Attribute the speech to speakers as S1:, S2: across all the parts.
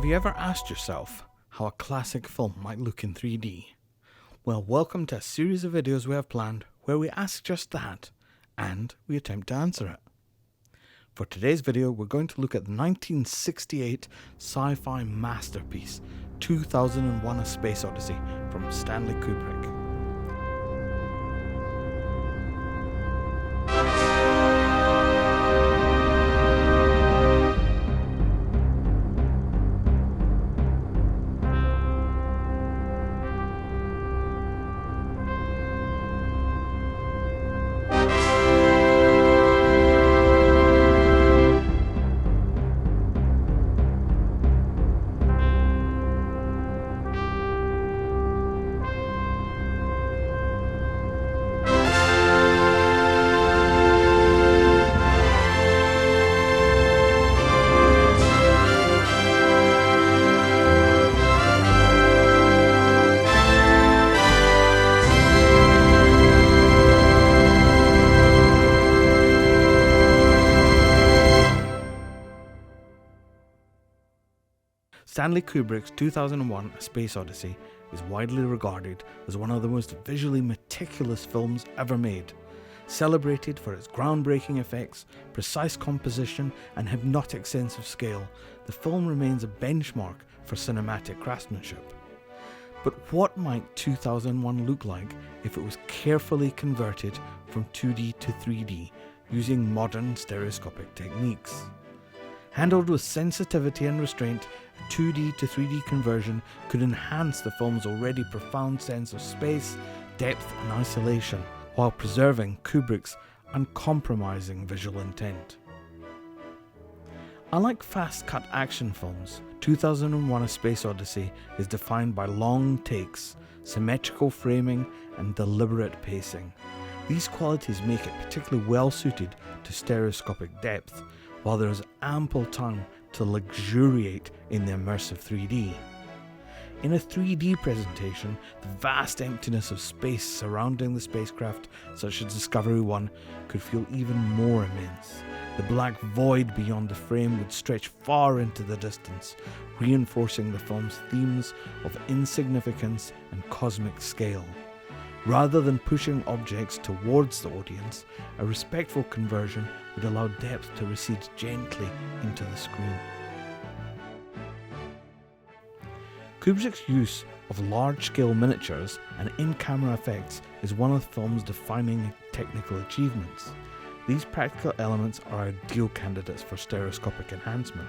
S1: Have you ever asked yourself how a classic film might look in 3D? Well, welcome to a series of videos we have planned where we ask just that, and we attempt to answer it. For today's video, we're going to look at the 1968 sci-fi masterpiece, 2001: A Space Odyssey from Stanley Kubrick. Stanley Kubrick's 2001: A Space Odyssey is widely regarded as one of the most visually meticulous films ever made. Celebrated for its groundbreaking effects, precise composition, and hypnotic sense of scale, the film remains a benchmark for cinematic craftsmanship. But what might 2001 look like if it was carefully converted from 2D to 3D using modern stereoscopic techniques? Handled with sensitivity and restraint, 2D to 3D conversion could enhance the film's already profound sense of space, depth and isolation, while preserving Kubrick's uncompromising visual intent. Unlike fast-cut action films, 2001: A Space Odyssey is defined by long takes, symmetrical framing and deliberate pacing. These qualities make it particularly well suited to stereoscopic depth, while there is ample time to luxuriate in the immersive 3D. In a 3D presentation, the vast emptiness of space surrounding the spacecraft, such as Discovery 1, could feel even more immense. The black void beyond the frame would stretch far into the distance, reinforcing the film's themes of insignificance and cosmic scale. Rather than pushing objects towards the audience, a respectful conversion would allow depth to recede gently into the screen. Kubrick's use of large-scale miniatures and in-camera effects is one of the film's defining technical achievements. These practical elements are ideal candidates for stereoscopic enhancement.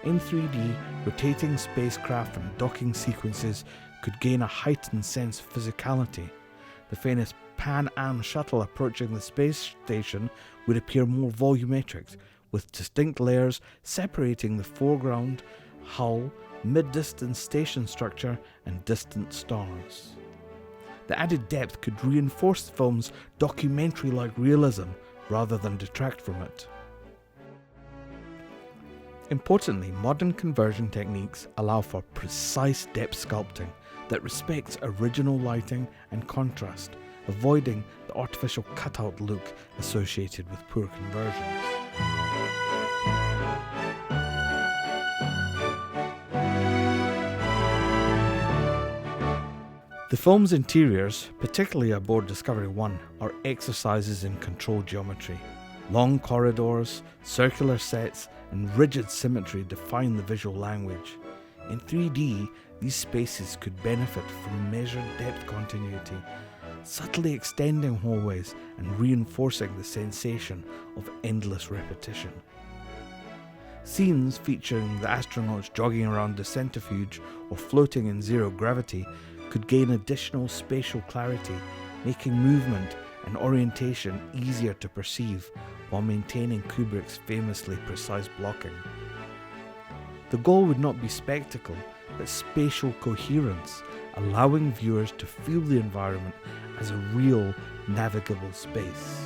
S1: In 3D, rotating spacecraft and docking sequences could gain a heightened sense of physicality. The famous Pan Am shuttle approaching the space station would appear more volumetric, with distinct layers separating the foreground, hull, mid-distance station structure, and distant stars. The added depth could reinforce the film's documentary-like realism rather than detract from it. Importantly, modern conversion techniques allow for precise depth sculpting that respects original lighting and contrast, avoiding the artificial cutout look associated with poor conversions. The film's interiors, particularly aboard Discovery 1, are exercises in controlled geometry. Long corridors, circular sets, and rigid symmetry define the visual language. In 3D, these spaces could benefit from measured depth continuity, subtly extending hallways and reinforcing the sensation of endless repetition. Scenes featuring the astronauts jogging around the centrifuge or floating in zero gravity could gain additional spatial clarity, making movement and orientation easier to perceive while maintaining Kubrick's famously precise blocking. The goal would not be spectacle, but spatial coherence, allowing viewers to feel the environment as a real navigable space.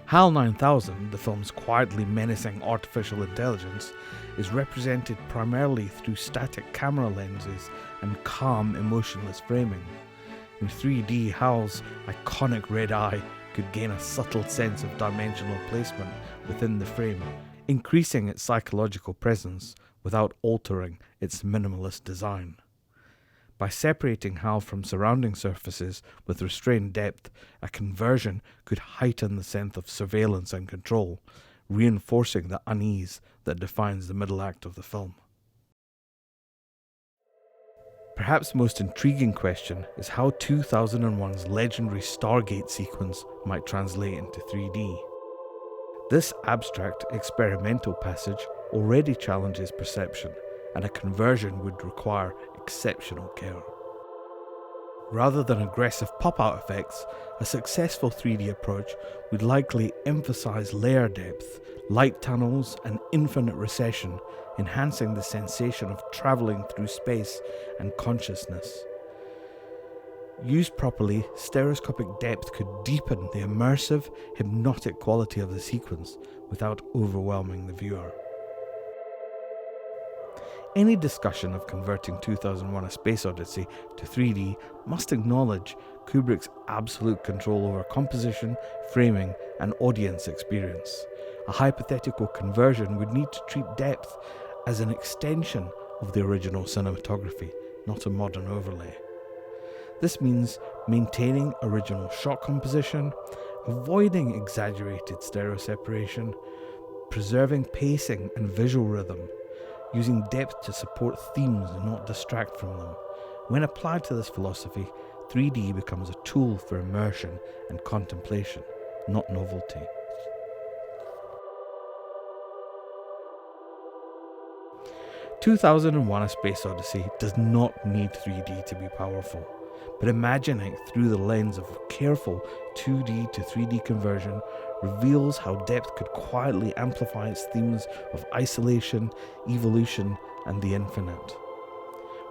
S1: HAL 9000, the film's quietly menacing artificial intelligence, is represented primarily through static camera lenses and calm, emotionless framing. In 3D, HAL's iconic red eye could gain a subtle sense of dimensional placement within the frame, increasing its psychological presence without altering its minimalist design. By separating HAL from surrounding surfaces with restrained depth, a conversion could heighten the sense of surveillance and control, reinforcing the unease that defines the middle act of the film. Perhaps the most intriguing question is how 2001's legendary Stargate sequence might translate into 3D. This abstract experimental passage already challenges perception, and a conversion would require exceptional care. Rather than aggressive pop-out effects, a successful 3D approach would likely emphasize layer depth, light tunnels, and infinite recession, enhancing the sensation of traveling through space and consciousness. Used properly, stereoscopic depth could deepen the immersive, hypnotic quality of the sequence without overwhelming the viewer. Any discussion of converting 2001: A Space Odyssey to 3D must acknowledge Kubrick's absolute control over composition, framing, and audience experience. A hypothetical conversion would need to treat depth as an extension of the original cinematography, not a modern overlay. This means maintaining original shot composition, avoiding exaggerated stereoseparation, preserving pacing and visual rhythm, using depth to support themes and not distract from them. When applied to this philosophy, 3D becomes a tool for immersion and contemplation, not novelty. "2001: A Space Odyssey" does not need 3D to be powerful, but imagining through the lens of careful 2D to 3D conversion reveals how depth could quietly amplify its themes of isolation, evolution, and the infinite.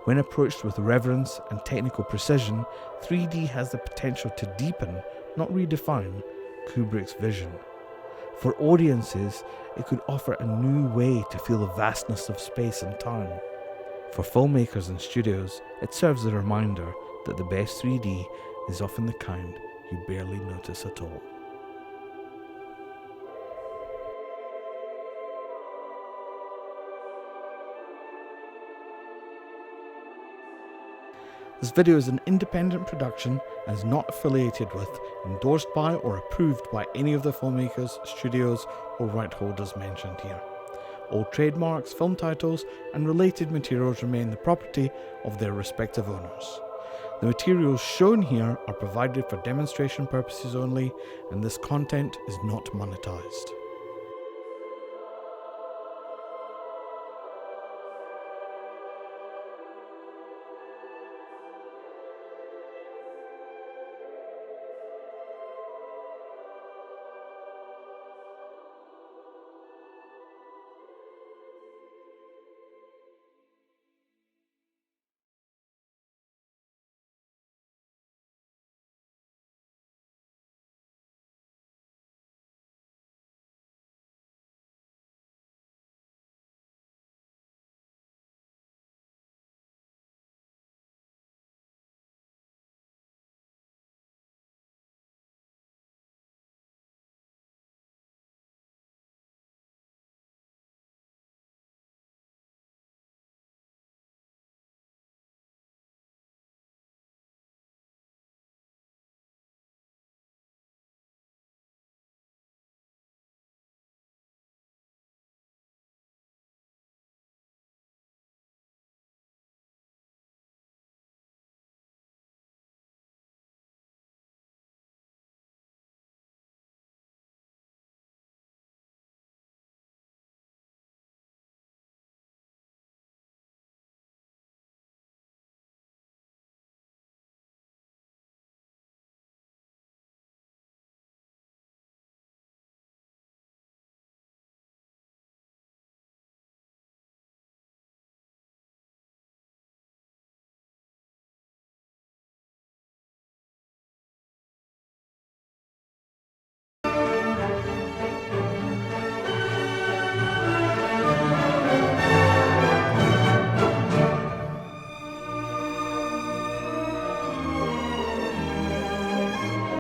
S1: When approached with reverence and technical precision, 3D has the potential to deepen, not redefine, Kubrick's vision. For audiences, it could offer a new way to feel the vastness of space and time. For filmmakers and studios, it serves as a reminder that the best 3D is often the kind you barely notice at all. This video is an independent production and is not affiliated with, endorsed by, or approved by any of the filmmakers, studios, or right holders mentioned here. All trademarks, film titles, and related materials remain the property of their respective owners. The materials shown here are provided for demonstration purposes only, and this content is not monetized.